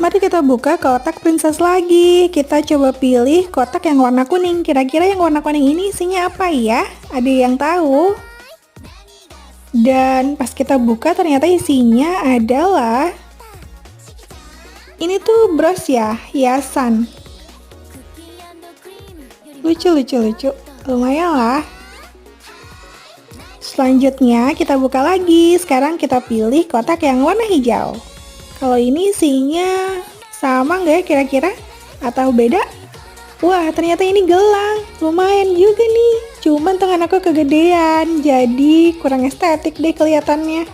Mari kita buka kotak princess lagi. Kita coba pilih kotak yang warna kuning. Kira-kira yang warna kuning ini isinya apa ya? Ada yang tahu? Dan pas kita buka ternyata isinya adalah ini tuh bros ya, hiasan. Lucu. Lumayan lah. Selanjutnya kita buka lagi. Sekarang kita pilih kotak yang warna hijau. Kalau ini isinya sama nggak ya kira-kira? Atau beda? Wah, ternyata ini gelang. Lumayan juga nih. Cuman tangan aku kegedean, jadi kurang estetik deh kelihatannya.